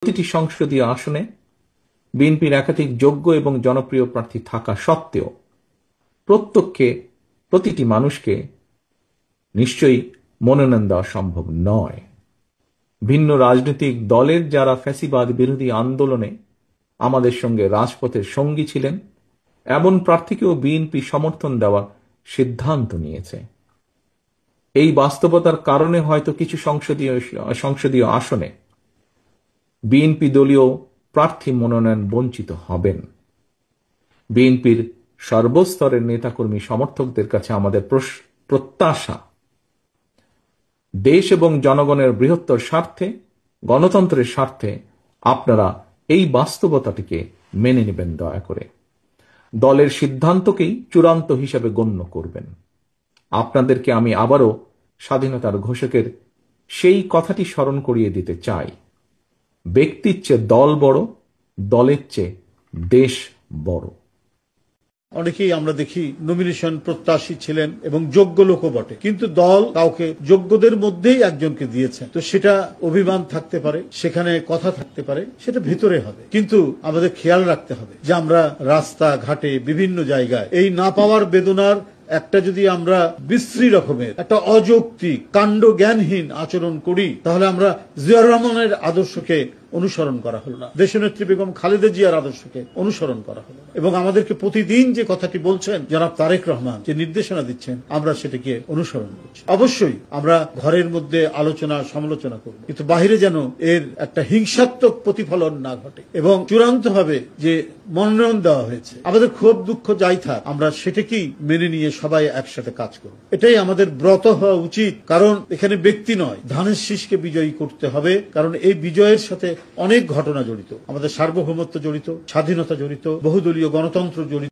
প্রতিটি সংসদীয় আসনে বিএনপির একাধিক যোগ্য এবং জনপ্রিয় প্রার্থী থাকা সত্ত্বেও প্রত্যেককে প্রতিটি মানুষকে নিশ্চয়ই মনোনয়ন দেওয়া সম্ভব নয়। ভিন্ন রাজনৈতিক দলের যারা ফ্যাসিবাদ বিরোধী আন্দোলনে আমাদের সঙ্গে রাজপথের সঙ্গী ছিলেন এমন প্রার্থীকেও বিএনপি সমর্থন দেওয়ার সিদ্ধান্ত নিয়েছে। এই বাস্তবতার কারণে হয়তো কিছু সংসদীয় আসনে বিএনপি দলীয় প্রার্থী মনোনয়ন বঞ্চিত হবেন। বিএনপির সর্বস্তরের নেতাকর্মী সমর্থকদের কাছে আমাদের প্রত্যাশা, দেশ এবং জনগণের বৃহত্তর স্বার্থে, গণতন্ত্রের স্বার্থে আপনারা এই বাস্তবতাটিকে মেনে নেবেন। দয়া করে দলের সিদ্ধান্তকেই চূড়ান্ত হিসেবে গণ্য করবেন। আপনাদেরকে আমি আবারও স্বাধীনতার ঘোষকের সেই কথাটি স্মরণ করিয়ে দিতে চাই, ব্যক্তির চেয়ে দল বড়, দলের চেয়ে দেশ বড়। অনেকেই আমরা দেখি নমিনেশন প্রত্যাশী ছিলেন এবং যোগ্য লোকও বটে, কিন্তু দল কাউকে যোগ্যদের মধ্যেই একজনকে দিয়েছে। তো সেটা অভিমান থাকতে পারে, সেখানে কথা থাকতে পারে, সেটা ভিতরে হবে, কিন্তু আমাদের খেয়াল রাখতে হবে যে আমরা রাস্তা ঘাটে বিভিন্ন জায়গায় এই না পাওয়ার বেদনার একটা যদি আমরা বিশ্রী রকমের একটা অযৌক্তিক কাণ্ড জ্ঞানহীন আচরণ করি, তাহলে আমরা জিয়াউর রহমানের আদর্শকে অনুসরণ করা হলো না, দেশনেত্রী বেগম খালেদা জিয়ার আদর্শকে অনুসরণ করা হলো। এবং আমাদেরকে প্রতিদিন যে কথাটি বলছেন জনাব তারেক রহমান, যে নির্দেশনা দিচ্ছেন, আমরা সেটাকে অনুসরণ করছি। অবশ্যই আমরা ঘরের মধ্যে আলোচনা সমালোচনা করব, কিন্তু বাহিরে যেন এর একটা হিংসাত্মক প্রতিফলন না ঘটে। এবং চূড়ান্ত ভাবে যে মনোনয়ন দেওয়া হয়েছে, আমাদের ক্ষোভ দুঃখ যাই থাক, আমরা সেটাকেই মেনে নিয়ে সবাই একসাথে কাজ করব। এটাই আমাদের ব্রত হওয়া উচিত, কারণ এখানে ব্যক্তি নয়, ধানের শীষকে বিজয়ী করতে হবে। কারণ এই বিজয়ের সাথে অনেক ঘটনা জড়িত, আমাদের সার্বভৌমত্ব জড়িত, স্বাধীনতা জড়িত, বহুদলীয় গণতন্ত্র জড়িত।